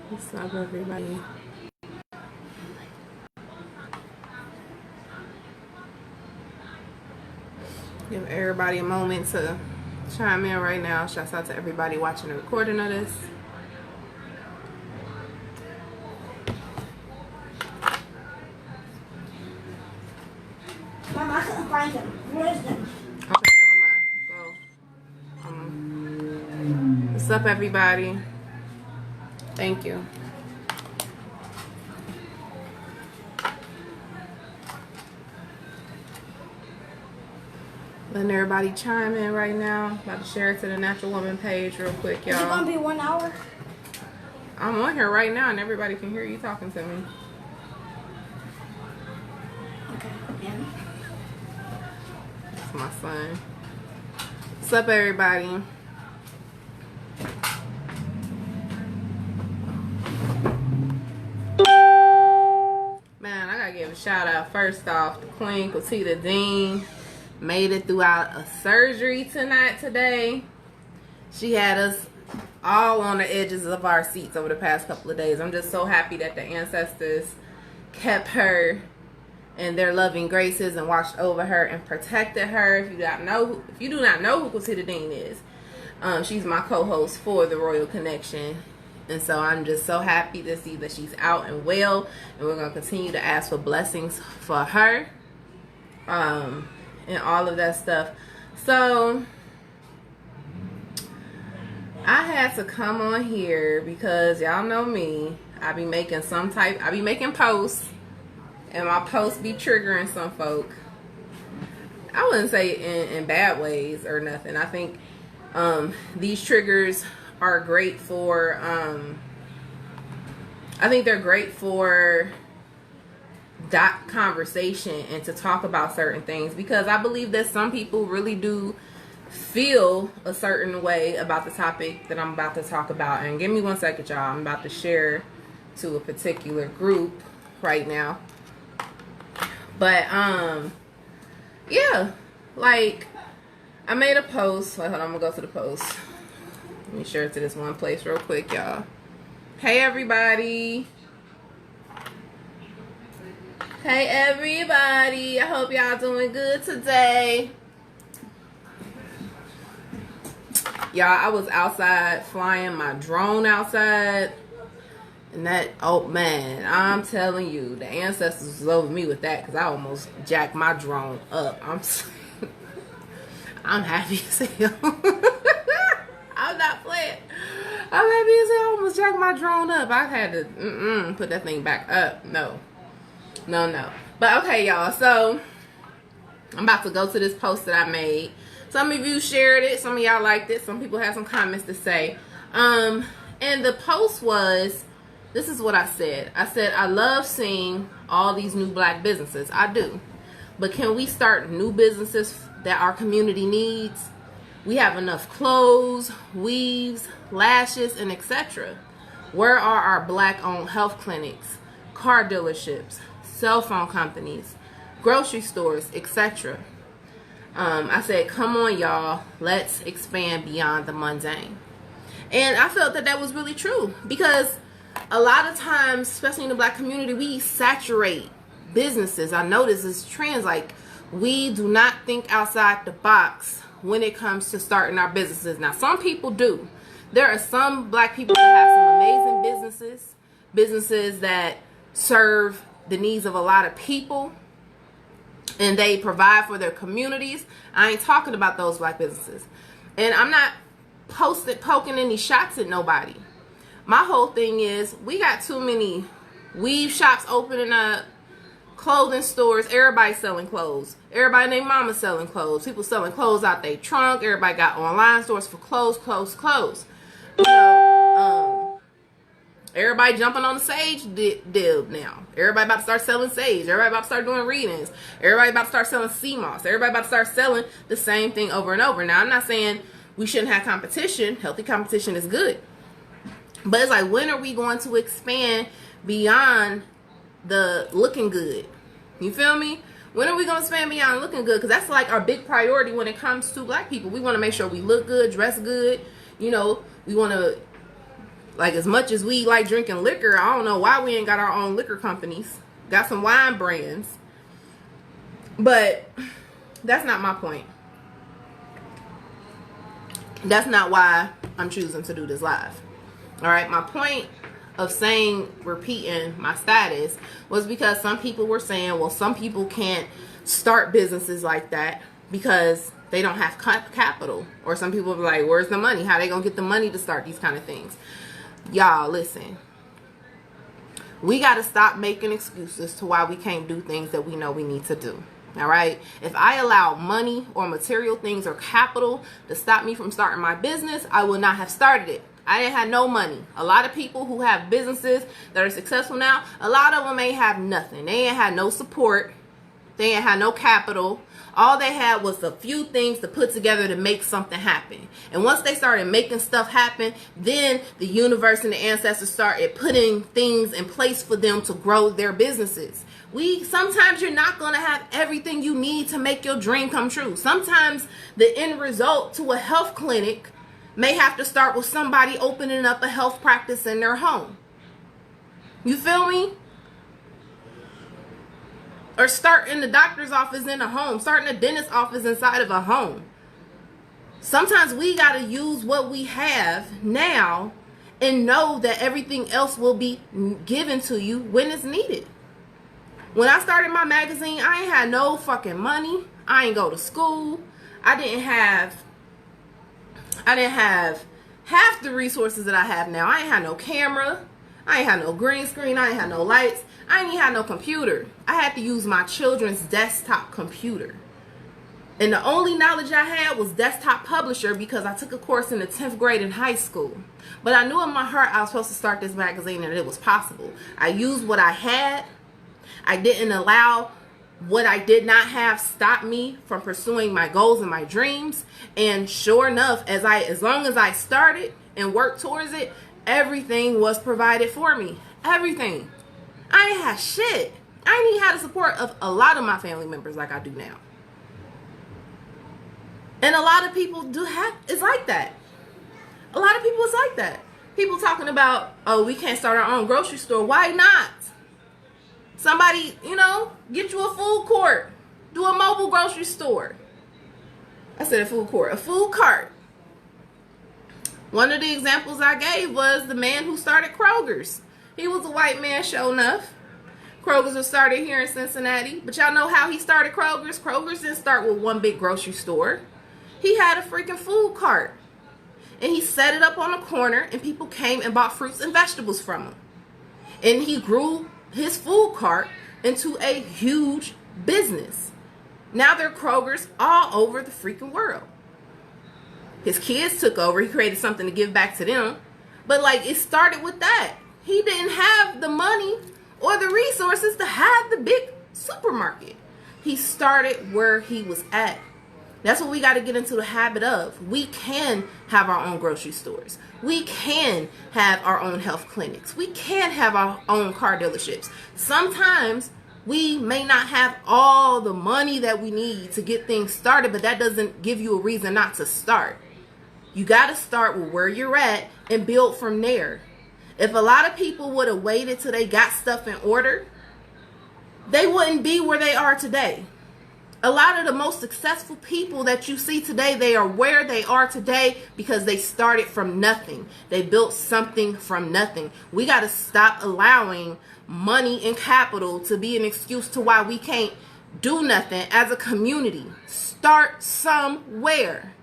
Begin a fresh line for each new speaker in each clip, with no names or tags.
What's up, everybody? Give everybody a moment to chime in right now. Shouts out to everybody watching the recording of this.
Mom, I couldn't find them. Where's them?
Okay, never mind. Go. What's up, everybody? Thank you. Letting everybody chime in right now. About to share it to the Natural Woman page real quick, y'all.
Is it gonna be 1 hour?
I'm on here right now and everybody can hear you talking to me.
Okay. Yeah.
That's my son. What's up, everybody? Man, I gotta give a shout out first off to Queen Quatita Dean. Made it throughout a surgery today. She had us all on the edges of our seats over the past couple of days. I'm just so happy that the ancestors kept her in their loving graces and watched over her and protected her. If you do not know who Quatita Dean is, she's my co-host for the Royal Connection. And so I'm just so happy to see that she's out and well. And we're going to continue to ask for blessings for her. And all of that stuff. So I had to come on here because y'all know me. I be making posts. And my posts be triggering some folk. I wouldn't say in bad ways or nothing. I think these triggers are great for I think they're great for conversation and to talk about certain things, because I believe that some people really do feel a certain way about the topic that I'm about to talk about. And give me 1 second, y'all. I'm about to share to a particular group right now. But yeah, like I made a post. Hold on, I'm gonna go to the post. Let me share it to this one place real quick, y'all. Hey, everybody. Hey, everybody. I hope y'all doing good today. Y'all, I was outside flying my drone outside. And that, oh man, I'm telling you, the ancestors was over me with that because I almost jacked my drone up. I'm happy as hell. I'm not playing. I'm happy as hell. I almost jacked my drone up. I had to put that thing back up. No. But okay, y'all. So I'm about to go to this post that I made. Some of you shared it. Some of y'all liked it. Some people had some comments to say. And the post was, this is what I said. I said, I love seeing all these new black businesses. I do. But can we start new businesses that our community needs? We have enough clothes, weaves, lashes, and etc. Where are our black-owned health clinics, car dealerships, cell phone companies, grocery stores, etc.? I said, come on, y'all. Let's expand beyond the mundane. And I felt that that was really true, because a lot of times, especially in the black community, we saturate businesses. I notice this trends, like we do not think outside the box when it comes to starting our businesses. Now, some people do. There are some black people that have some amazing businesses that serve the needs of a lot of people, and they provide for their communities. I ain't talking about those black businesses. And I'm not poking any shots at nobody. My whole thing is, we got too many weave shops opening up, clothing stores, everybody selling clothes. Everybody and their mama selling clothes. People selling clothes out their trunk. Everybody got online stores for clothes. You know, everybody jumping on the sage deal now. Everybody about to start selling sage. Everybody about to start doing readings. Everybody about to start selling sea moss. Everybody about to start selling the same thing over and over. Now, I'm not saying we shouldn't have competition. Healthy competition is good. But it's like, when are we going to expand beyond the looking good? You feel me? When are we going to expand beyond looking good? Because that's like our big priority when it comes to black people. We want to make sure we look good, dress good. You know, we want to Like, as much as we like drinking liquor, I don't know why we ain't got our own liquor companies. Got some wine brands. But that's not my point. That's not why I'm choosing to do this live. All right, my point of repeating my status was because some people were saying, well, some people can't start businesses like that because they don't have capital. Or some people are like, where's the money? How they gonna get the money to start these kind of things? Y'all, listen. We got to stop making excuses to why we can't do things that we know we need to do. All right. If I allow money or material things or capital to stop me from starting my business, I would not have started it. I didn't have no money. A lot of people who have businesses that are successful now, a lot of them ain't have nothing. They ain't had no support. They ain't had no capital. All they had was a few things to put together to make something happen. And once they started making stuff happen, then the universe and the ancestors started putting things in place for them to grow their businesses. Sometimes you're not going to have everything you need to make your dream come true. Sometimes the end result to a health clinic may have to start with somebody opening up a health practice in their home. You feel me? Or starting the doctor's office in a home, starting a dentist's office inside of a home. Sometimes we got to use what we have now and know that everything else will be given to you when it's needed. When I started my magazine, I ain't had no fucking money. I ain't go to school. I didn't have half the resources that I have now. I ain't had no camera. I ain't had no green screen. I ain't had no lights. I ain't even had no computer. I had to use my children's desktop computer. And the only knowledge I had was desktop publisher because I took a course in the 10th grade in high school. But I knew in my heart I was supposed to start this magazine and it was possible. I used what I had. I didn't allow what I did not have stop me from pursuing my goals and my dreams. And sure enough, as long as I started and worked towards it, everything was provided for me. Everything. I ain't had shit. I ain't even had the support of a lot of my family members like I do now. And a lot of people it's like that. A lot of people is like that. People talking about, oh, we can't start our own grocery store. Why not? Somebody, get you a food court. Do a mobile grocery store. I said a food court. A food cart. One of the examples I gave was the man who started Kroger's. He was a white man, sure enough. Kroger's was started here in Cincinnati. But y'all know how he started Kroger's? Kroger's didn't start with one big grocery store. He had a freaking food cart. And he set it up on a corner and people came and bought fruits and vegetables from him. And he grew his food cart into a huge business. Now there are Kroger's all over the freaking world. His kids took over. He created something to give back to them. But it started with that. He didn't have the money or the resources to have the big supermarket. He started where he was at. That's what we got to get into the habit of. We can have our own grocery stores. We can have our own health clinics. We can have our own car dealerships. Sometimes we may not have all the money that we need to get things started, but that doesn't give you a reason not to start. You got to start with where you're at and build from there. If a lot of people would have waited till they got stuff in order, they wouldn't be where they are today. A lot of the most successful people that you see today, they are where they are today because they started from nothing. They built something from nothing. We got to stop allowing money and capital to be an excuse to why we can't do nothing as a community. Start somewhere.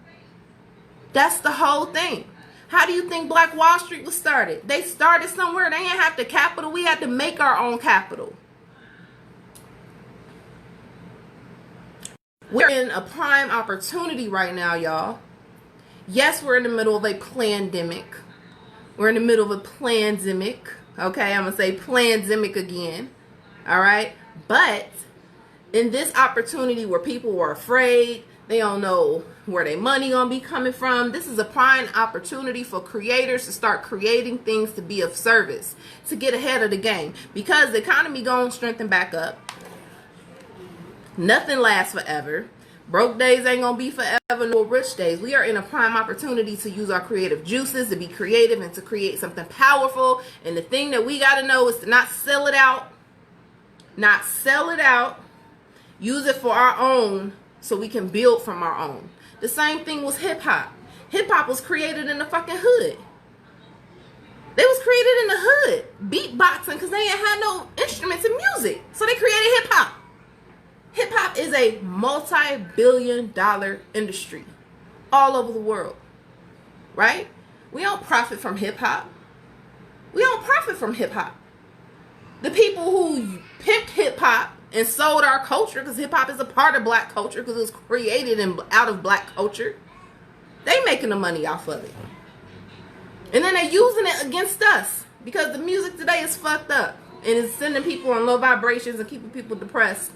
That's the whole thing. How do you think Black Wall Street was started? They started somewhere. They didn't have the capital. We had to make our own capital. We're in a prime opportunity right now, y'all. Yes, we're in the middle of a pandemic. We're in the middle of a plandemic. Okay, I'm going to say plandemic again. All right. But in this opportunity where people were afraid, they don't know where their money going to be coming from. This is a prime opportunity for creators to start creating things to be of service, to get ahead of the game. Because the economy going to strengthen back up. Nothing lasts forever. Broke days ain't gonna be forever, nor rich days. We are in a prime opportunity to use our creative juices, to be creative, and to create something powerful. And the thing that we gotta know is to not sell it out. Not sell it out. Use it for our own so we can build from our own. The same thing was hip-hop. Hip-hop was created in the fucking hood. They was created in the hood. Beatboxing because they ain't had no instruments and music. So they created hip-hop. Hip-hop is a multi-billion-dollar industry all over the world. Right? We don't profit from hip-hop. We don't profit from hip-hop. The people who pimped hip-hop and sold our culture, because hip-hop is a part of black culture, because it was created out of black culture, they making the money off of it. And then they're using it against us, because the music today is fucked up and it's sending people on low vibrations and keeping people depressed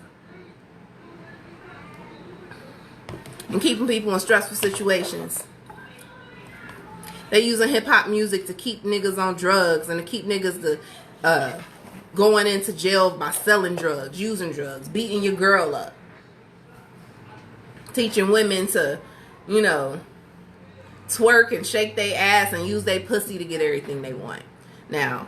and keeping people in stressful situations. They using hip-hop music to keep niggas on drugs and to keep niggas to going into jail by selling drugs, using drugs, beating your girl up, teaching women to, you know, twerk and shake their ass and use their pussy to get everything they want. Now,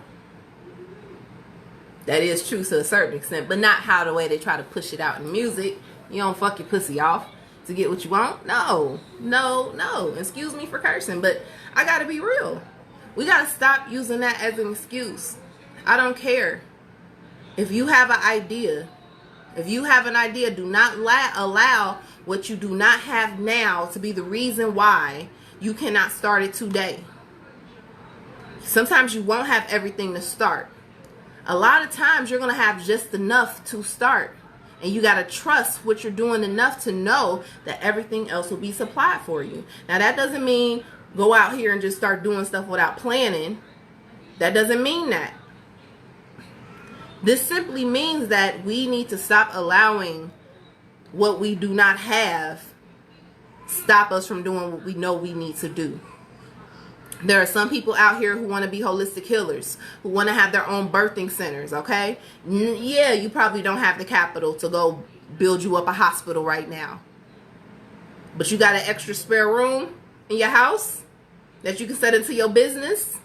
that is true to a certain extent, but not how the way they try to push it out in music. You don't fuck your pussy off to get what you want. No. Excuse me for cursing, but I gotta be real. We gotta stop using that as an excuse. I don't care. If you have an idea, do not allow what you do not have now to be the reason why you cannot start it today. Sometimes you won't have everything to start. A lot of times you're going to have just enough to start. And you got to trust what you're doing enough to know that everything else will be supplied for you. Now, that doesn't mean go out here and just start doing stuff without planning. That doesn't mean that. This simply means that we need to stop allowing what we do not have stop us from doing what we know we need to do. There are some people out here who want to be holistic healers, who want to have their own birthing centers, okay? Yeah, you probably don't have the capital to go build you up a hospital right now. But you got an extra spare room in your house that you can set into your business.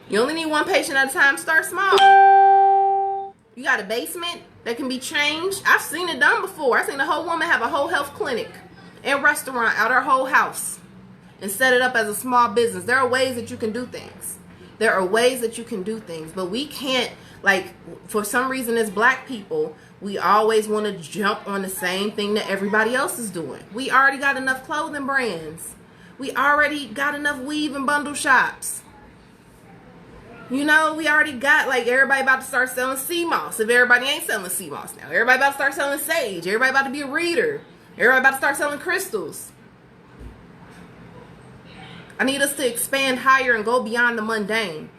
You only need one patient at a time. Start small. You got a basement that can be changed. I've seen it done before. I've seen a whole woman have a whole health clinic and restaurant out her whole house and set it up as a small business. There are ways that you can do things. But we can't, like, for some reason as black people, we always want to jump on the same thing that everybody else is doing. We already got enough clothing brands. We already got enough weave and bundle shops. You know, we already got, like, everybody about to start selling sea moss. If everybody ain't selling sea moss now. Everybody about to start selling sage. Everybody about to be a reader. Everybody about to start selling crystals. I need us to expand higher and go beyond the mundane.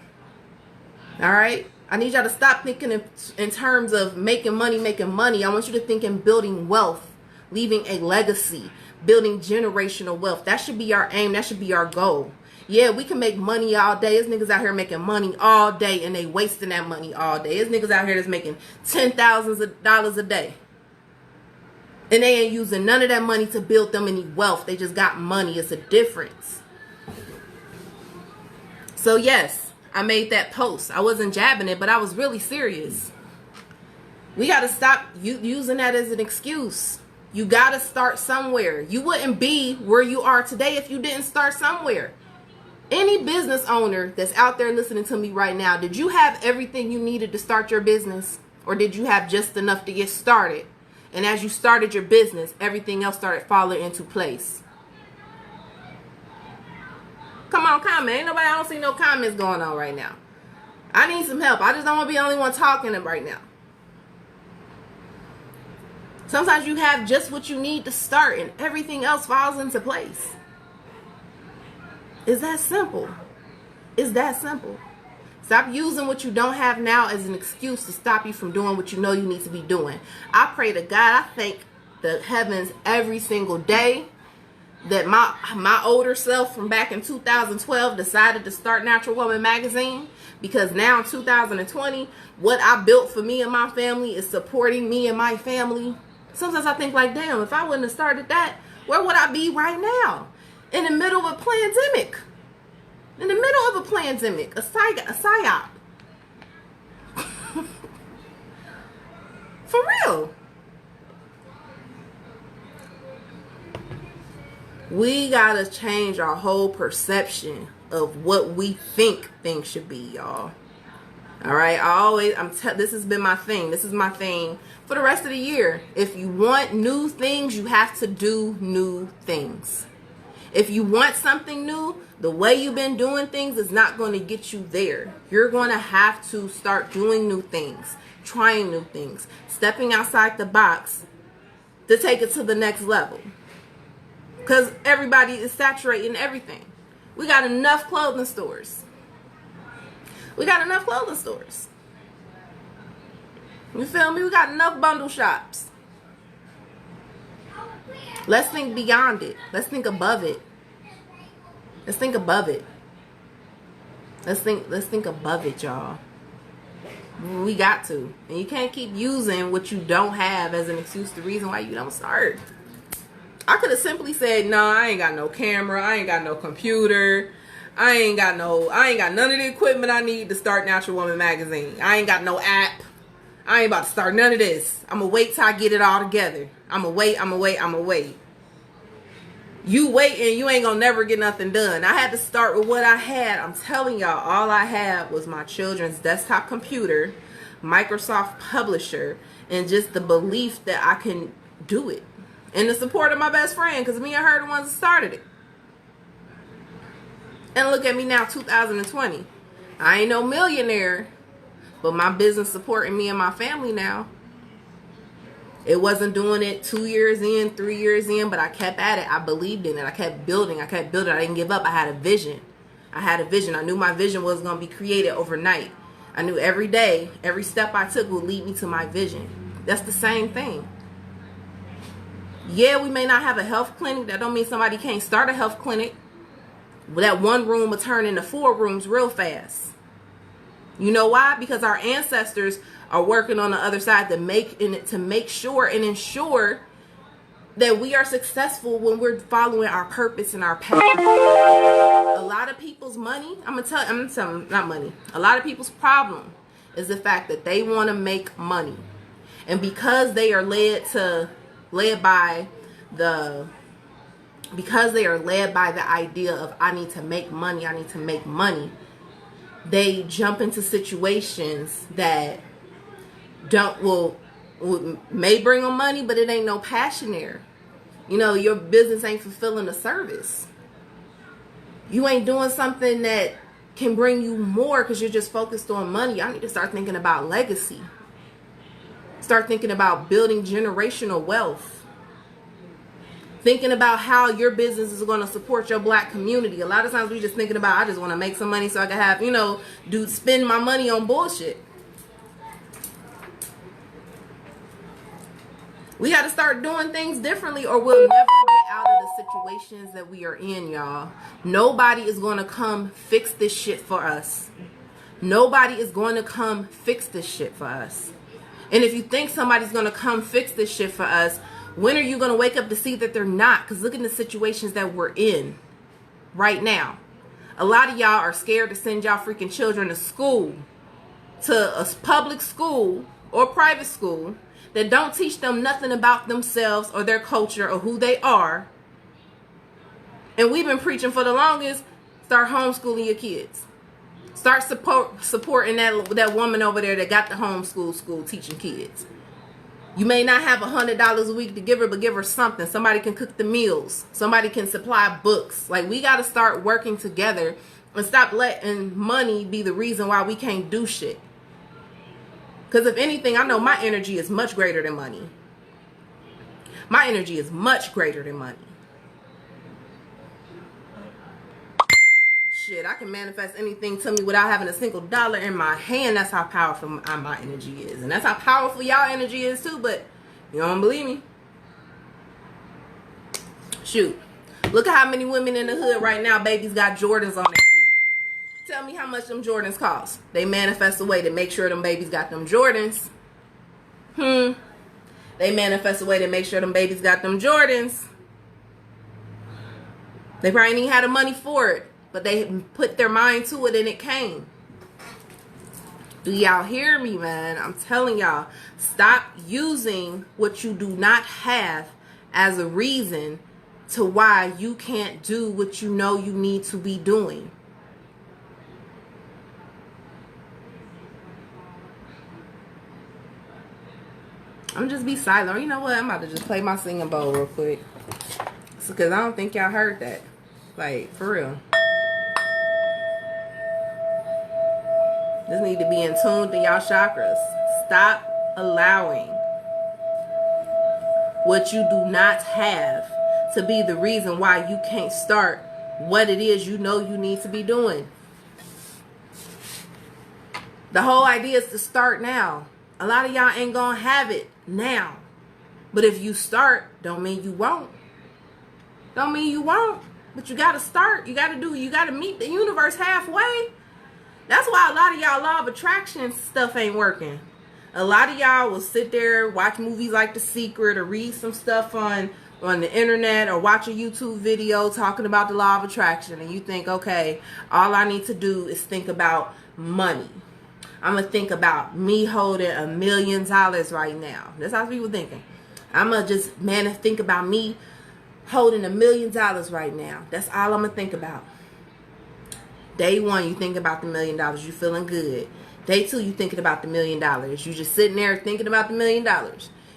All right? I need y'all to stop thinking in terms of making money. I want you to think in building wealth, leaving a legacy, building generational wealth. That should be our aim. That should be our goal. Yeah, we can make money all day. There's niggas out here making money all day and they wasting that money all day. There's niggas out here that's making $10,000 a day. And they ain't using none of that money to build them any wealth. They just got money. It's a difference. So yes, I made that post. I wasn't jabbing it, but I was really serious. We got to stop using that as an excuse. You got to start somewhere. You wouldn't be where you are today if you didn't start somewhere. Any business owner that's out there listening to me right now, did you have everything you needed to start your business? Or did you have just enough to get started? And as you started your business, everything else started falling into place. Come on, comment. Ain't nobody, I don't see no comments going on right now. I need some help. I just don't want to be the only one talking right now. Sometimes you have just what you need to start and everything else falls into place. It's that simple. It's that simple. Stop using what you don't have now as an excuse to stop you from doing what you know you need to be doing. I pray to God, I thank the heavens every single day that my older self from back in 2012 decided to start Natural Woman magazine, because now in 2020, what I built for me and my family is supporting me and my family Sometimes I think like, damn, if I wouldn't have started that, where would I be right now? In the middle of a pandemic. In the middle of a pandemic. A psyop. For real. We gotta change our whole perception of what we think things should be, y'all. All right, this has been my thing. This is my thing for the rest of the year. If you want new things, you have to do new things. If you want something new, the way you've been doing things is not going to get you there. You're going to have to start doing new things, trying new things, stepping outside the box to take it to the next level. Because everybody is saturating everything. We got enough clothing stores. We got enough clothing stores. You feel me? We got enough bundle shops. Let's think beyond it. Let's think above it. Let's think above it. Let's think above it, y'all. We got to. And you can't keep using what you don't have as an excuse, the reason why you don't start. I could have simply said, no, I ain't got no camera, I ain't got no computer, I ain't got none of the equipment I need to start Natural Woman magazine. I ain't got no app. I ain't about to start none of this. I'm gonna wait till I get it all together. I'm gonna wait. You waiting, you ain't gonna never get nothing done. I had to start with what I had. I'm telling y'all, all I had was my children's desktop computer, Microsoft Publisher, and just the belief that I can do it. And the support of my best friend, because me and her the ones that started it. And look at me now, 2020. I ain't no millionaire, but my business supporting me and my family now. It wasn't doing it 2 years in, 3 years in, but I kept at it. I believed in it. I kept building. I didn't give up. I had a vision. I knew my vision was going to be created overnight. I knew every day, every step I took would lead me to my vision. That's the same thing. Yeah, we may not have a health clinic. That don't mean somebody can't start a health clinic. But that one room will turn into 4 rooms real fast. You know why? Because our ancestors are working on the other side to make sure and ensure that we are successful when we're following our purpose and our path. A lot of people's money, I'm gonna tell them, not money. A lot of people's problem is the fact that they want to make money, and because they are led by the idea of I need to make money, they jump into situations that may bring them money, but it ain't no passion there. You know, your business ain't fulfilling a service. You ain't doing something that can bring you more because you're just focused on money. I need to start thinking about legacy. Start thinking about building generational wealth. Thinking about how your business is going to support your black community. A lot of times we just thinking about, I just want to make some money so I can have, spend my money on bullshit. We got to start doing things differently, or we'll never get out of the situations that we are in, y'all. Nobody is going to come fix this shit for us. Nobody is going to come fix this shit for us. And if you think somebody's going to come fix this shit for us, when are you going to wake up to see that they're not? Because look at the situations that we're in right now. A lot of y'all are scared to send y'all freaking children to school, to a public school or private school that don't teach them nothing about themselves or their culture or who they are. And we've been preaching for the longest, start homeschooling your kids. Start supporting that woman over there that got the homeschool school teaching kids. You may not have $100 a week to give her, but give her something. Somebody can cook the meals. Somebody can supply books. Like, we got to start working together and stop letting money be the reason why we can't do shit. Because if anything, I know my energy is much greater than money. My energy is much greater than money. Shit, I can manifest anything to me without having a single dollar in my hand. That's how powerful my energy is. And that's how powerful y'all energy is too, but you don't believe me? Shoot. Look at how many women in the hood right now, babies got Jordans on their feet. Tell me how much them Jordans cost. They manifest a way to make sure them babies got them Jordans. They manifest a way to make sure them babies got them Jordans. They probably ain't had the money for it, but they put their mind to it and it came. Do y'all hear me, man? I'm telling y'all, stop using what you do not have as a reason to why you can't do what you know you need to be doing. I'm just be silent. Or you know what? I'm about to just play my singing bowl real quick. Because I don't think y'all heard that. Like, for real. This need to be in tune to y'all chakras. Stop allowing what you do not have to be the reason why you can't start what it is you know you need to be doing. The whole idea is to start now. A lot of y'all ain't gonna have it now. But if you start, don't mean you won't. Don't mean you won't. But you gotta start. You gotta meet the universe halfway. That's why a lot of y'all law of attraction stuff ain't working. A lot of y'all will sit there, watch movies like The Secret, or read some stuff on the internet, or watch a YouTube video talking about the law of attraction, and you think, okay, all I need to do is think about money. I'm going to think about me holding $1 million right now. That's how people thinking. I'm going to just, think about me holding $1 million right now. That's all I'm going to think about. Day one, you think about the $1 million. You feeling good. Day two, you thinking about the $1 million. You just sitting there thinking about the $1 million.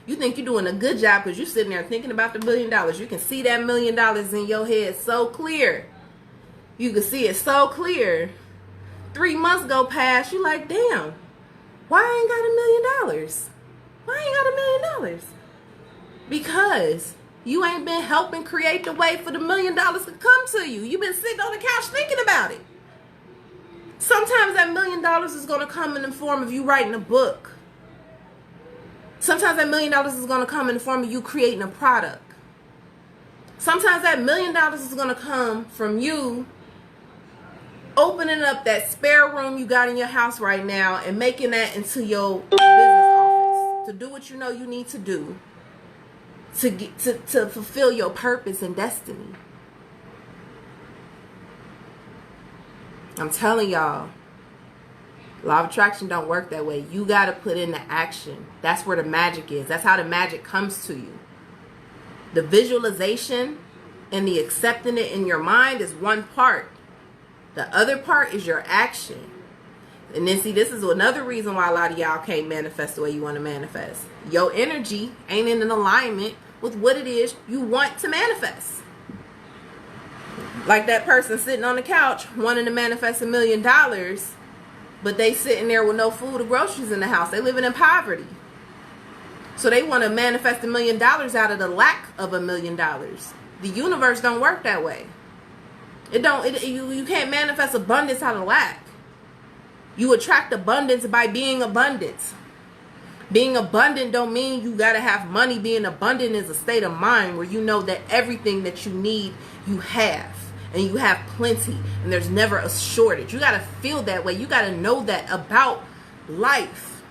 You think you're doing a good job because you're sitting there thinking about the $1 million. You can see that $1 million in your head so clear. You can see it so clear. 3 months go past, you like, damn, why I ain't got $1 million? Why I ain't got $1 million? Because you ain't been helping create the way for the $1 million to come to you. You've been sitting on the couch thinking about it. Sometimes that $1 million is going to come in the form of you writing a book. Sometimes that $1 million is going to come in the form of you creating a product. Sometimes that $1 million is going to come from you opening up that spare room you got in your house right now and making that into your business office to do what you know you need to do to fulfill your purpose and destiny. I'm telling y'all, law of attraction don't work that way. You got to put in the action. That's where the magic is. That's how the magic comes to you. The visualization and the accepting it in your mind is one part. The other part is your action. And then see, this is another reason why a lot of y'all can't manifest the way you want to manifest. Your energy ain't in an alignment with what it is you want to manifest. Like that person sitting on the couch wanting to manifest $1 million, but they sitting there with no food or groceries in the house. They living in poverty. So they want to manifest $1 million out of the lack of $1 million. The universe don't work that way. You can't manifest abundance out of lack. You attract abundance by being abundant. Being abundant don't mean you gotta have money. Being abundant is a state of mind where you know that everything that you need, you have. And you have plenty. And there's never a shortage. You gotta feel that way. You gotta know that about life.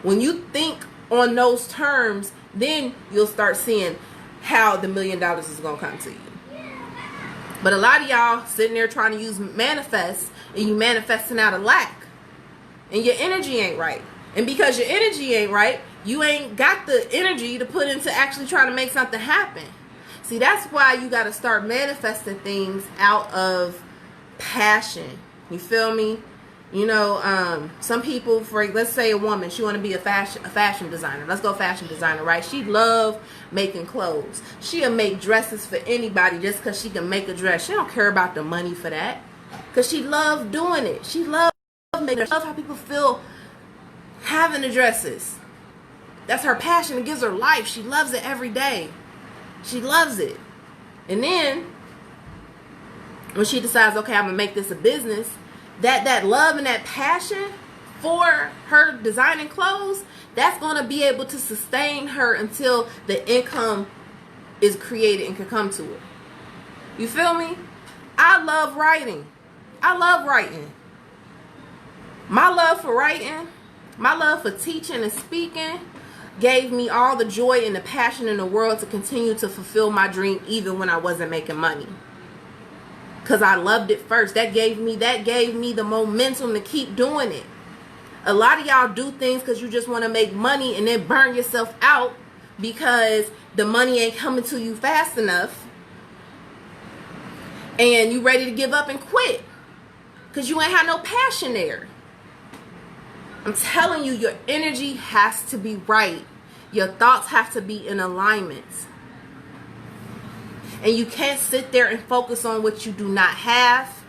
When you think on those terms, then you'll start seeing how the $1 million is gonna come to you. But a lot of y'all sitting there trying to use manifest, and you manifesting out of lack. And your energy ain't right. And because your energy ain't right, you ain't got the energy to put into actually trying to make something happen. See, that's why you got to start manifesting things out of passion. You feel me? You know, some people, let's say a woman, she want to be a fashion designer. Let's go fashion designer, right? She love making clothes. She'll make dresses for anybody just because she can make a dress. She don't care about the money for that because she love doing it. She love making it. She love how people feel having the dresses. That's her passion. It gives her life. She loves it every day. She loves it. And then when she decides, okay, I'm going to make this a business, that love and that passion for her designing clothes, that's going to be able to sustain her until the income is created and can come to her. You feel me? I love writing. I love writing. My love for writing, my love for teaching and speaking, gave me all the joy and the passion in the world to continue to fulfill my dream even when I wasn't making money. Because I loved it first. That gave me the momentum to keep doing it. A lot of y'all do things because you just want to make money and then burn yourself out because the money ain't coming to you fast enough. And you ready to give up and quit because you ain't had no passion there. I'm telling you, your energy has to be right. Your thoughts have to be in alignment. And you can't sit there and focus on what you do not have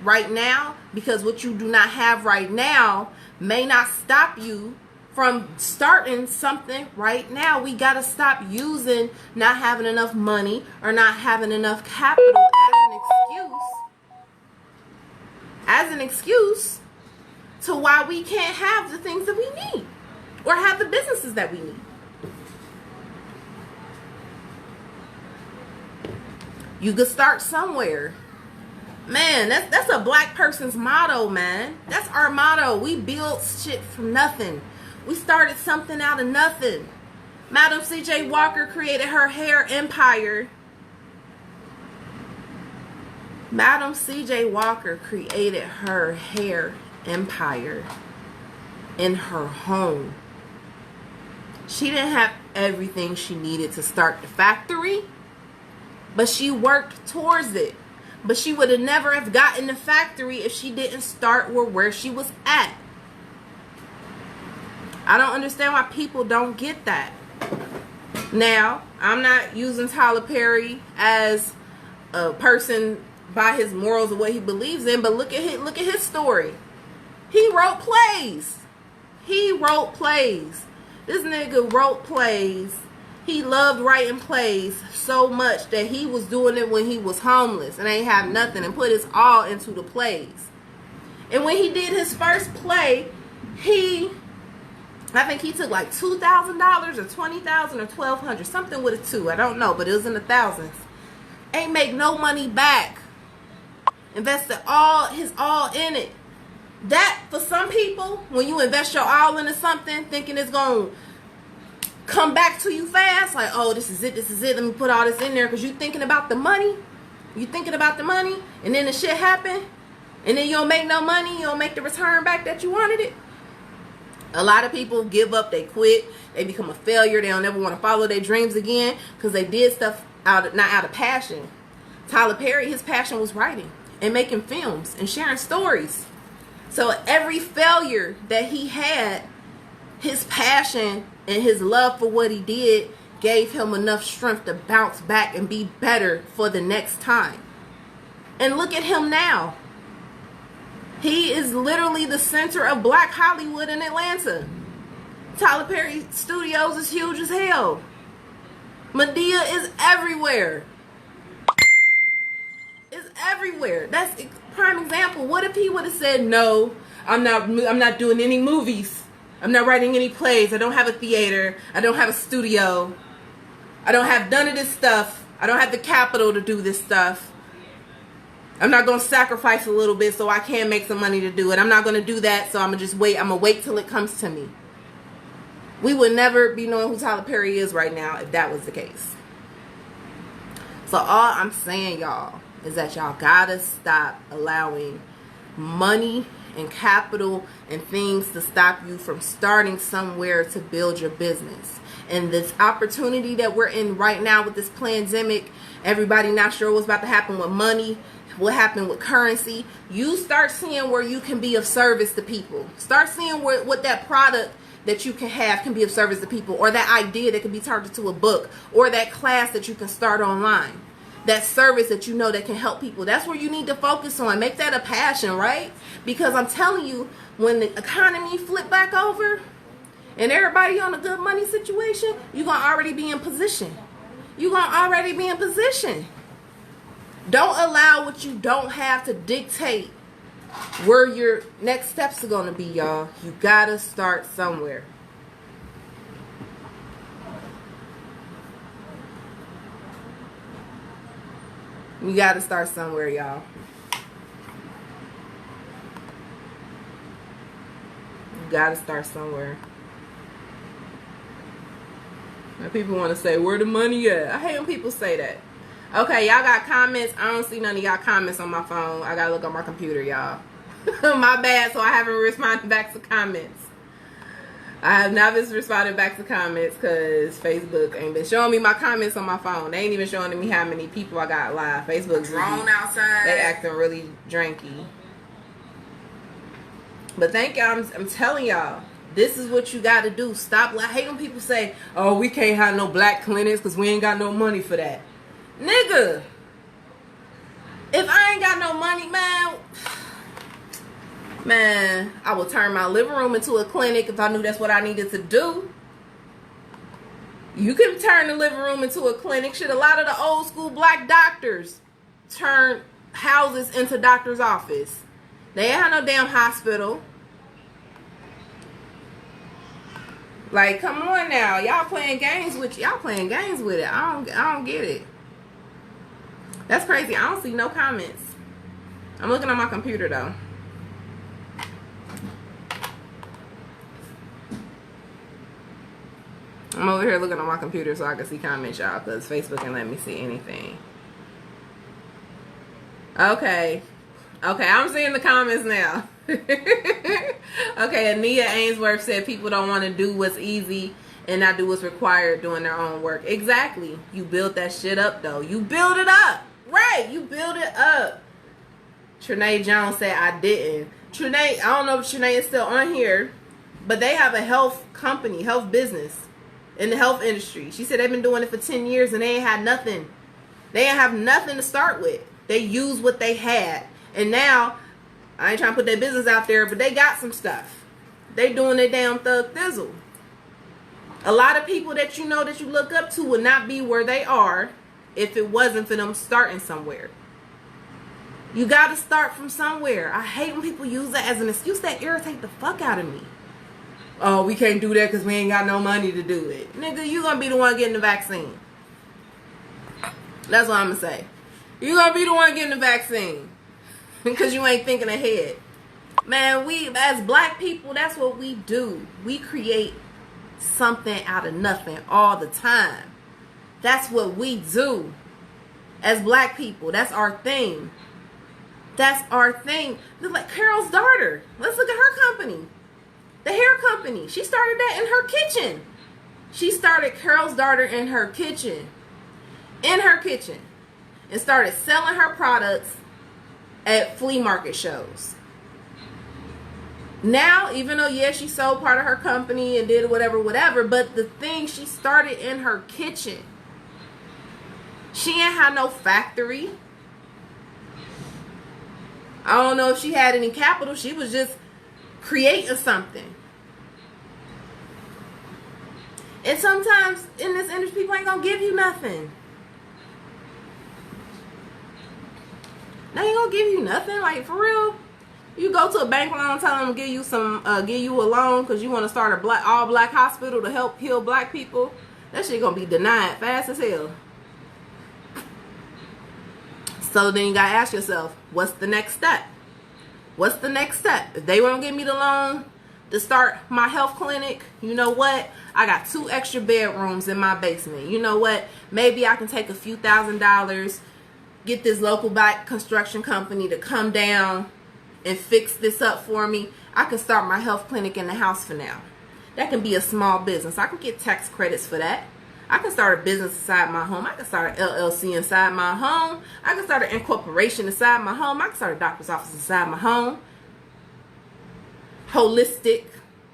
right now, because what you do not have right now may not stop you from starting something right now. We got to stop using not having enough money or not having enough capital as an excuse to why we can't have the things that we need or have the businesses that we need. You could start somewhere. Man, that's a black person's motto, man. That's our motto. We build shit from nothing. We started something out of nothing. Madam C.J. Walker created her hair empire. Madam C.J. Walker created her hair empire in her home. She didn't have everything she needed to start the factory, but she worked towards it. But she would have never have gotten the factory if she didn't start where she was at. I don't understand why people don't get that. Now, I'm not using Tyler Perry as a person by his morals or what he believes in, but look at his story. He wrote plays. This nigga wrote plays. He loved writing plays so much that he was doing it when he was homeless and ain't have nothing, and put his all into the plays. And when he did his first play, I think he took like $2,000 or $20,000 or $1,200, something with a two. I don't know, but it was in the thousands. Ain't make no money back. Invested his all in it. That, for some people, when you invest your all into something, thinking it's going to come back to you fast, like, oh, this is it, let me put all this in there, because you thinking about the money, and then the shit happen, and then you don't make no money, you don't make the return back that you wanted it. A lot of people give up, they quit, they become a failure, they don't ever want to follow their dreams again, because they did stuff not out of passion. Tyler Perry, his passion was writing and making films and sharing stories. So every failure that he had, his passion and his love for what he did gave him enough strength to bounce back and be better for the next time. And look at him now. He is literally the center of Black Hollywood in Atlanta. Tyler Perry Studios is huge as hell. Medea is everywhere. It's everywhere. That's a prime example. What if he would have said, no, I'm not doing any movies. I'm not writing any plays. I don't have a theater. I don't have a studio. I don't have none of this stuff. I don't have the capital to do this stuff. I'm not going to sacrifice a little bit so I can make some money to do it. I'm not going to do that, so I'm going to just wait. I'm going to wait till it comes to me. We would never be knowing who Tyler Perry is right now if that was the case. So all I'm saying, y'all, is that y'all gotta stop allowing money and capital and things to stop you from starting somewhere to build your business. And this opportunity that we're in right now with this pandemic, everybody not sure what's about to happen with money, what happened with currency. You start seeing where you can be of service to people. Start seeing what that product that you can be of service to people, or that idea that can be turned into a book, or that class that you can start online. That service that you know that can help people. That's where you need to focus on. Make that a passion, right? Because I'm telling you, when the economy flip back over and everybody on a good money situation, you're going to already be in position. Don't allow what you don't have to dictate where your next steps are going to be, y'all. You got to start somewhere. You got to start somewhere, y'all. You got to start somewhere. People want to say, where the money at? I hate when people say that. Okay, y'all got comments. I don't see none of y'all comments on my phone. I gotta look on my computer, y'all. My bad, so I haven't responded back to comments. I have not been responding back to comments because Facebook ain't been showing me my comments on my phone. They ain't even showing me how many people I got live. Facebook's
Drone outside.
They acting really dranky. But thank y'all. I'm telling y'all, this is what you got to do. Stop. I hate when people say, oh, we can't have no black clinics because we ain't got no money for that. Nigga, if I ain't got no money, man, I would turn my living room into a clinic if I knew that's what I needed to do. You can turn the living room into a clinic. Shit, a lot of the old school black doctors turn houses into doctor's office. They ain't have no damn hospital. Like, come on now. Y'all playing games with it. I don't get it. That's crazy. I don't see no comments. I'm looking on my computer though. I'm over here looking on my computer so I can see comments, y'all, because Facebook can't let me see anything. Okay, I'm seeing the comments now. Okay, Ania Ainsworth said people don't want to do what's easy and not do what's required doing their own work. Exactly. You build that shit up, though. You build it up. Right, you build it up. Trinae Jones said, I didn't. Trinae, I don't know if Trinae is still on here, but they have a health company, health business in the health industry. She said they've been doing it for 10 years and they ain't had nothing. They ain't have nothing to start with. They used what they had. And now, I ain't trying to put their business out there, but they got some stuff. They doing their damn thug thizzle. A lot of people that you know that you look up to would not be where they are if it wasn't for them starting somewhere. You got to start from somewhere. I hate when people use that as an excuse that irritate the fuck out of me. Oh, we can't do that because we ain't got no money to do it. Nigga, you going to be the one getting the vaccine. That's what I'm going to say. You going to be the one getting the vaccine. Because you ain't thinking ahead. Man, we, as black people, that's what we do. We create something out of nothing all the time. That's what we do. As black people, that's our thing. That's our thing. Look like Carol's daughter. Let's look at her company. The hair company. She started that in her kitchen. She started Carol's daughter in her kitchen. In her kitchen. And started selling her products at flea market shows. Now, even though, yes, she sold part of her company and did whatever, but the thing, she started in her kitchen. She ain't had no factory. I don't know if she had any capital. She was just creating something. And sometimes in this industry, people ain't gonna give you nothing. They ain't gonna give you nothing. Like, for real. You go to a bank loan, tell them to give you a loan because you want to start a all black hospital to help heal black people. That shit gonna be denied fast as hell. So then you gotta ask yourself, what's the next step? What's the next step? If they won't give me the loan to start my health clinic, you know what? I got 2 extra bedrooms in my basement. You know what? Maybe I can take a few $1,000s, get this local black construction company to come down and fix this up for me. I can start my health clinic in the house for now. That can be a small business. I can get tax credits for that. I can start a business inside my home. I can start an LLC inside my home. I can start an incorporation inside my home. I can start a doctor's office inside my home. Holistic.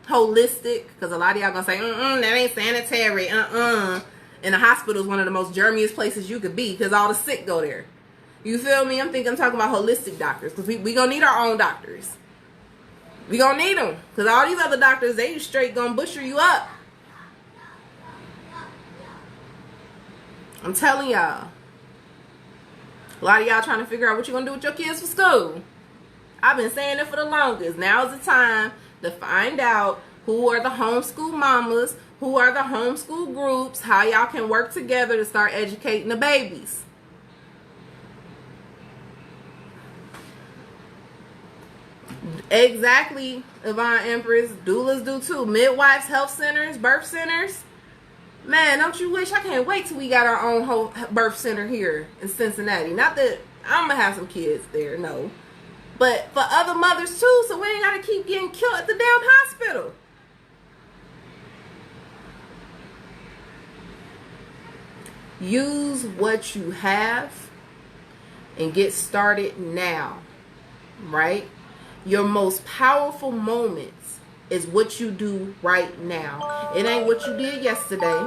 Because a lot of y'all gonna say, that ain't sanitary. And the hospital is one of the most germiest places you could be because all the sick go there. You feel me? I'm talking about holistic doctors because we gonna need our own doctors. We gonna need them because all these other doctors, they straight gonna butcher you up. I'm telling y'all. A lot of y'all trying to figure out what you're gonna do with your kids for school. I've been saying it for the longest. Now is the time to find out who are the homeschool mamas, who are the homeschool groups, how y'all can work together to start educating the babies. Exactly, Yvonne Empress. Doulas do too. Midwives, health centers, birth centers. Man, don't you wish? I can't wait till we got our own whole birth center here in Cincinnati. Not that I'm gonna have some kids there, no. But for other mothers too, so we ain't gotta keep getting killed at the damn hospital. Use what you have and get started now, right? Your most powerful moments is what you do right now. It ain't what you did yesterday.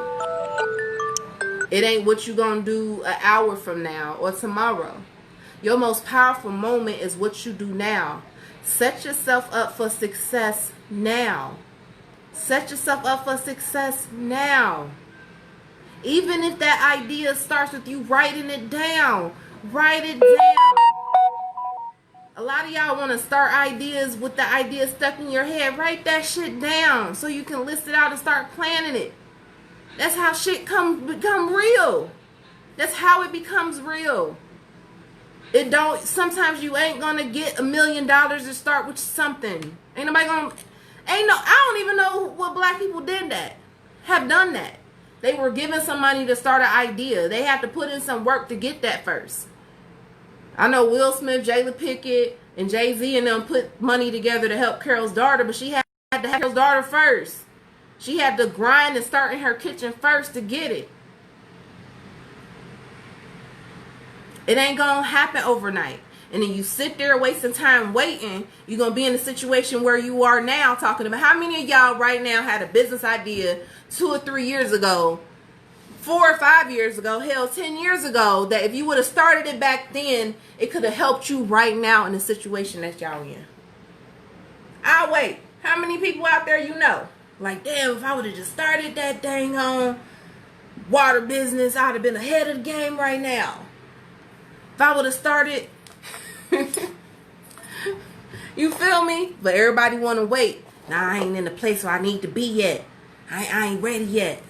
It ain't what you gonna do an hour from now or tomorrow. Your most powerful moment is what you do now. Set yourself up for success now. Set yourself up for success now. Even if that idea starts with you writing it down, write it down. A lot of y'all want to start ideas with the idea stuck in your head. Write that shit down so you can list it out and start planning it. That's how shit become real. That's how it becomes real. It don't. Sometimes you ain't gonna get $1 million to start with something. Ain't nobody gonna. I don't even know what black people have done that. They were given some money to start an idea. They have to put in some work to get that first. I know Will Smith, Jada Pickett, and Jay-Z and them put money together to help Carol's daughter, but she had to have Carol's daughter first. She had to grind and start in her kitchen first to get it. It ain't gonna happen overnight. And then you sit there wasting time waiting, you're gonna be in the situation where you are now, talking about how many of y'all right now had a business idea 2 or 3 years ago, 4 or 5 years ago, hell, 10 years ago, that if you would have started it back then, it could have helped you right now in the situation that y'all in. I'll wait. How many people out there you know? Like, damn, if I would have just started that dang on water business, I'd have been ahead of the game right now. If I would have started, you feel me? But everybody want to wait. Nah, I ain't in the place where I need to be yet. I ain't ready yet.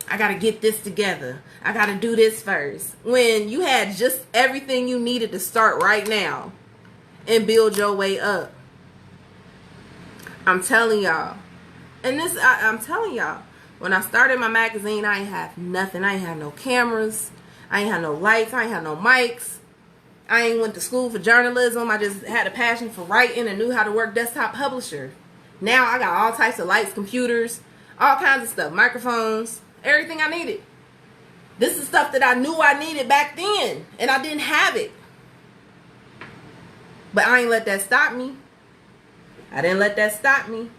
I got to get this together. I got to do this first. When you had just everything you needed to start right now and build your way up. I'm telling y'all. And this, I'm telling y'all. When I started my magazine, I ain't have nothing. I ain't have no cameras. I ain't have no lights. I ain't have no mics. I ain't went to school for journalism. I just had a passion for writing and knew how to work desktop publisher. Now I got all types of lights, computers, all kinds of stuff, microphones, everything I needed. This is stuff that I knew I needed back then, and I didn't have it. But I ain't let that stop me. I didn't let that stop me.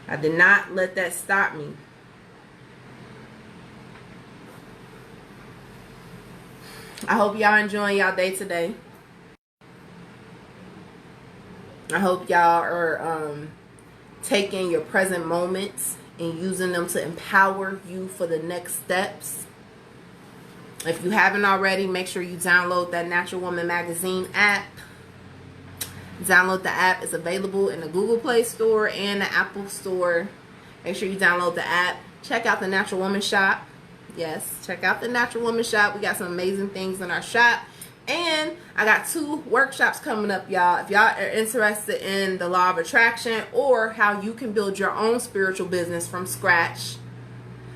I did not let that stop me. I hope y'all enjoying y'all day today. I hope y'all are taking your present moments and using them to empower you for the next steps. If you haven't already, make sure you download that Natural Woman Magazine app. Download the app. It's available in the Google Play Store and the Apple Store. Make sure you download the app. Check out the Natural Woman Shop. Yes, check out the Natural Woman Shop. We got some amazing things in our shop. And I got 2 workshops coming up, y'all. If y'all are interested in the law of attraction or how you can build your own spiritual business from scratch,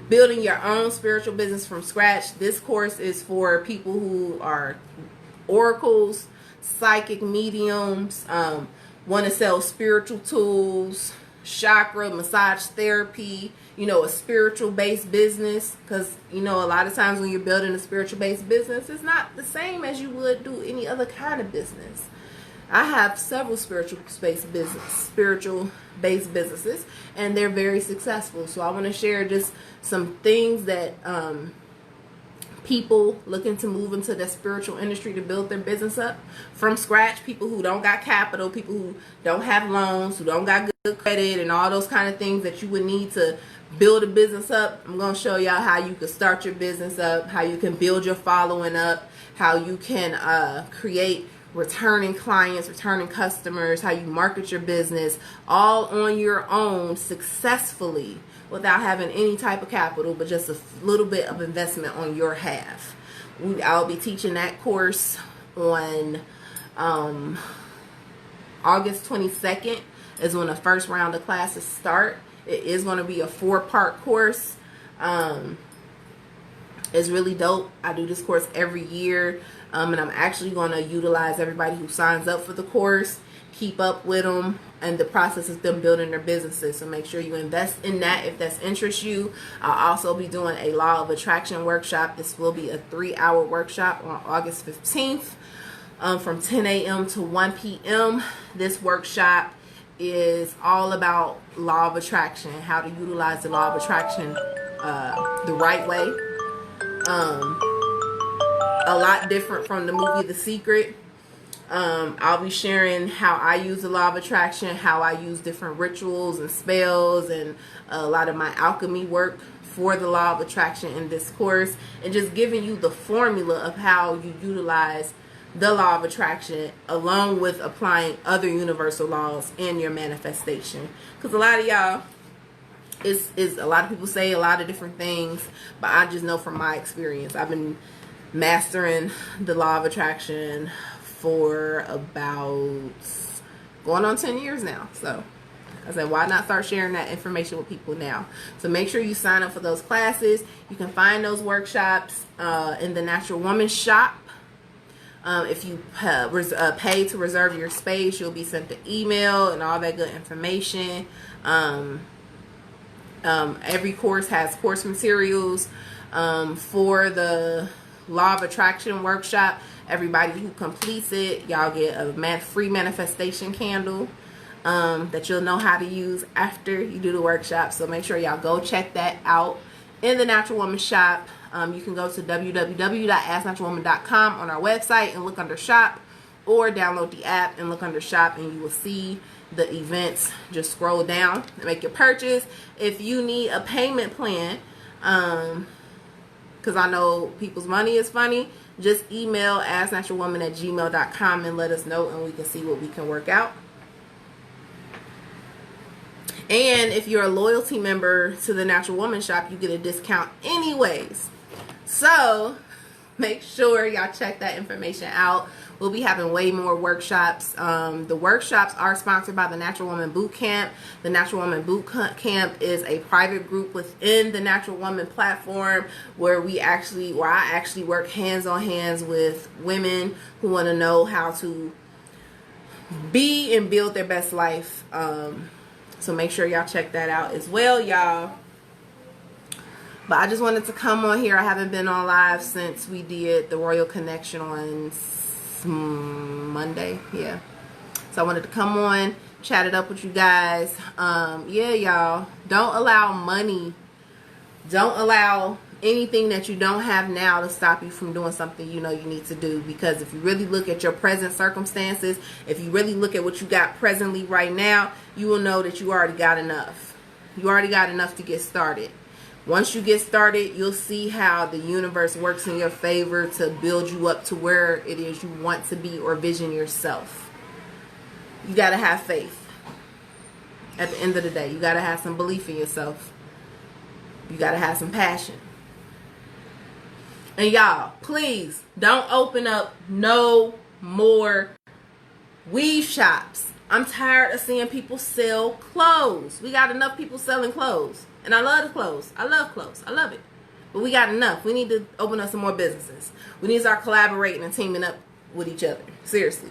building your own spiritual business from scratch, this course is for people who are oracles, psychic mediums, want to sell spiritual tools, chakra, massage therapy, you know, a spiritual based business. Because, you know, a lot of times when you're building a spiritual based business, it's not the same as you would do any other kind of business. I have several spiritual based businesses, and they're very successful. So I want to share just some things that people looking to move into the spiritual industry to build their business up from scratch, people who don't got capital, people who don't have loans, who don't got good credit, and all those kind of things that you would need to build a business up. I'm going to show y'all how you can start your business up, how you can build your following up, how you can create returning clients, returning customers, how you market your business all on your own successfully without having any type of capital, but just a little bit of investment on your half. I'll be teaching that course on August 22nd is when the first round of classes start. It is going to be a 4-part course. It's really dope. I do this course every year, and I'm actually going to utilize everybody who signs up for the course, keep up with them, and the process of them building their businesses. So make sure you invest in that if that's interests you. I'll also be doing a law of attraction workshop. This will be a 3-hour workshop on August 15th from 10 a.m. to 1 p.m. This workshop is all about law of attraction, how to utilize the law of attraction the right way. A lot different from the movie The Secret. I'll be sharing how I use the law of attraction, how I use different rituals and spells, and a lot of my alchemy work for the law of attraction in this course, and just giving you the formula of how you utilize the law of attraction along with applying other universal laws in your manifestation. Because a lot of y'all, is a lot of people say a lot of different things, but I just know from my experience, I've been mastering the law of attraction for about going on 10 years now. So I said, why not start sharing that information with people now? So make sure you sign up for those classes. You can find those workshops in the Natural Woman shop. If you pay to reserve your space, you'll be sent the email and all that good information. Every course has course materials. For the Law of Attraction workshop, everybody who completes it, y'all get a free manifestation candle that you'll know how to use after you do the workshop. So make sure y'all go check that out in the Natural Woman shop. You can go to www.asnaturalwoman.com on our website and look under shop, or download the app and look under shop, and you will see the events. Just scroll down and make your purchase. If you need a payment plan, because I know people's money is funny, just email asnaturalwoman@gmail.com and let us know, and we can see what we can work out. And if you're a loyalty member to the Natural Woman shop, you get a discount anyways. So make sure y'all check that information out. We'll be having way more workshops. The workshops are sponsored by the Natural Woman Boot Camp. The Natural Woman Boot Camp is a private group within the Natural Woman platform where I actually work hands on hands with women who want to know how to be and build their best life. So make sure y'all check that out as well, y'all. But I just wanted to come on here. I haven't been on live since we did the Royal Connection on Monday. Yeah. So I wanted to come on, chat it up with you guys. Yeah, y'all. Don't allow money. Don't allow anything that you don't have now to stop you from doing something you know you need to do. Because if you really look at your present circumstances, if you really look at what you got presently right now, you will know that you already got enough. You already got enough to get started. Once you get started, you'll see how the universe works in your favor to build you up to where it is you want to be or vision yourself. You got to have faith. At the end of the day, you got to have some belief in yourself. You got to have some passion. And y'all, please don't open up no more weave shops. I'm tired of seeing people sell clothes. We got enough people selling clothes. And I love the clothes. I love clothes. I love it. But we got enough. We need to open up some more businesses. We need to start collaborating and teaming up with each other. Seriously.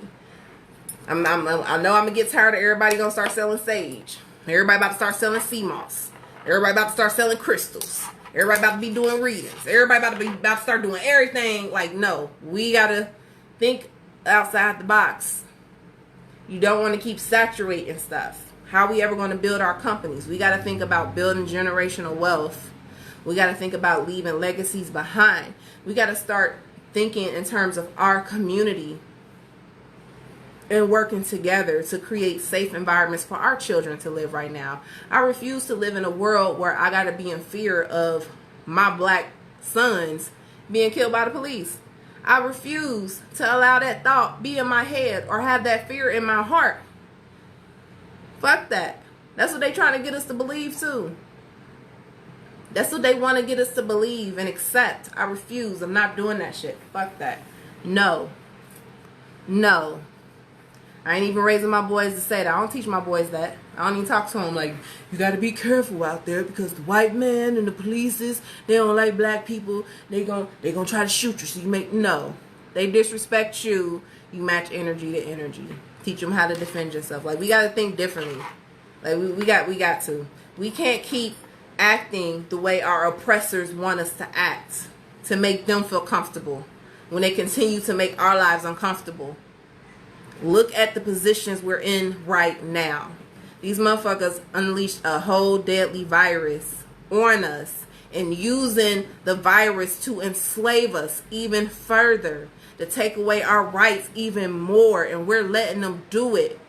I know I'm going to get tired of everybody going to start selling sage. Everybody about to start selling sea moss. Everybody about to start selling crystals. Everybody about to be doing readings. Everybody about to start doing everything. Like, no. We got to think outside the box. You don't want to keep saturating stuff. How are we ever going to build our companies? We got to think about building generational wealth. We got to think about leaving legacies behind. We got to start thinking in terms of our community and working together to create safe environments for our children to live right now. I refuse to live in a world where I got to be in fear of my black sons being killed by the police. I refuse to allow that thought be in my head or have that fear in my heart. Fuck that. That's what they trying to get us to believe too. That's what they want to get us to believe and accept. I refuse. I'm not doing that shit. Fuck that. No. No. I ain't even raising my boys to say that. I don't teach my boys that. I don't even talk to them like, you got to be careful out there because the white man and the police, they don't like black people. They gonna try to shoot you. So you make, no. They disrespect you. You match energy to energy. Teach them how to defend yourself. Like, we got to think differently. Like, we got to. We can't keep acting the way our oppressors want us to act to make them feel comfortable when they continue to make our lives uncomfortable. Look at the positions we're in right now. These motherfuckers unleashed a whole deadly virus on us and using the virus to enslave us even further, to take away our rights even more, and we're letting them do it.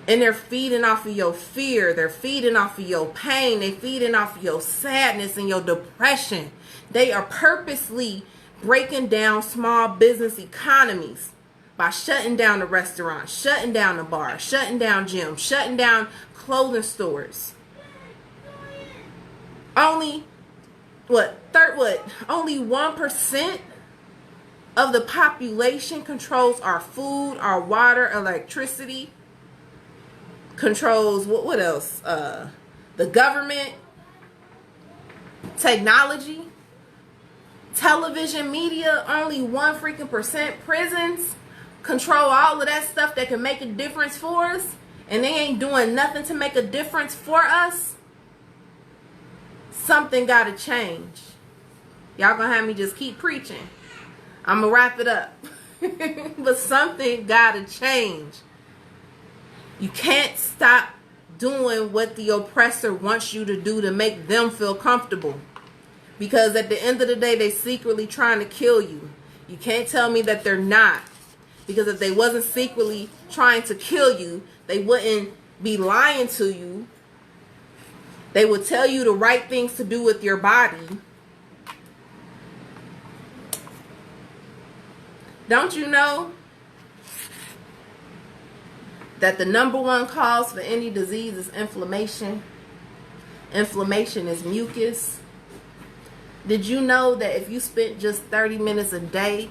And they're feeding off of your fear. They're feeding off of your pain. They're feeding off of your sadness and your depression. They are purposely breaking down small business economies by shutting down the restaurants, shutting down the bar, shutting down gyms, shutting down clothing stores. Only 1% of the population controls our food, our water, electricity, controls what else? The government, technology, television, media. Only 1% prisons control all of that stuff that can make a difference for us, and they ain't doing nothing to make a difference for us. Something gotta change. Y'all gonna have me just keep preaching. I'm gonna wrap it up. But something gotta change. You can't stop doing what the oppressor wants you to do to make them feel comfortable. Because at the end of the day, they secretly trying to kill you. You can't tell me that they're not. Because if they wasn't secretly trying to kill you, they wouldn't be lying to you. They would tell you the right things to do with your body. Don't you know that the number one cause for any disease is inflammation? Inflammation is mucus. Did you know that if you spent just 30 minutes a day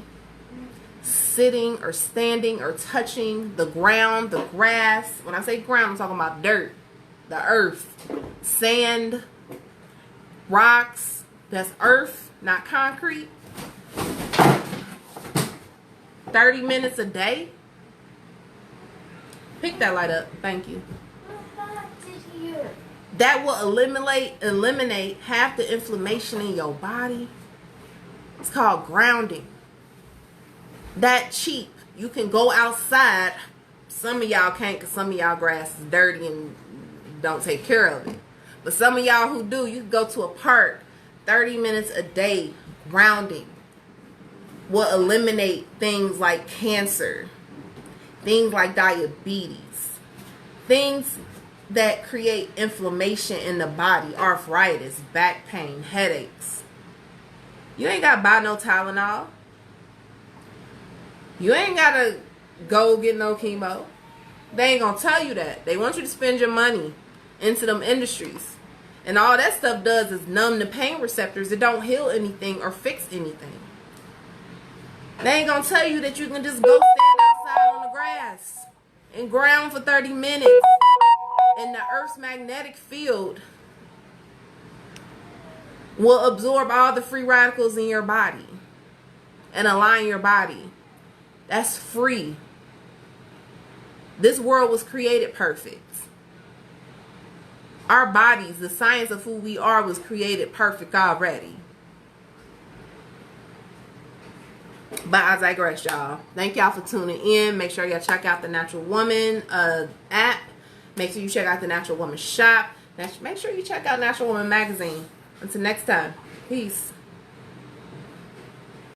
sitting or standing or touching the ground, the grass, when I say ground, I'm talking about dirt, the earth, sand, rocks, that's earth, not concrete, 30 minutes a day? Pick that light up. Thank you. That will eliminate half the inflammation in your body. It's called grounding. That cheap. You can go outside. Some of y'all can't because some of y'all grass is dirty and don't take care of it. But some of y'all who do, you can go to a park 30 minutes a day. Grounding will eliminate things like cancer, things like diabetes, things that create inflammation in the body, arthritis, back pain, headaches. You ain't got to buy no Tylenol. You ain't got to go get no chemo. They ain't going to tell you that. They want you to spend your money into them industries. And all that stuff does is numb the pain receptors. It don't heal anything or fix anything. They ain't going to tell you that you can just go stand outside on the grass and ground for 30 minutes. And the Earth's magnetic field will absorb all the free radicals in your body and align your body. That's free. This world was created perfect. Our bodies, the science of who we are, was created perfect already. But I digress, y'all. Thank y'all for tuning in. Make sure y'all check out the Natural Woman app. Make sure you check out the Natural Woman shop. Make sure you check out Natural Woman magazine. Until next time. Peace.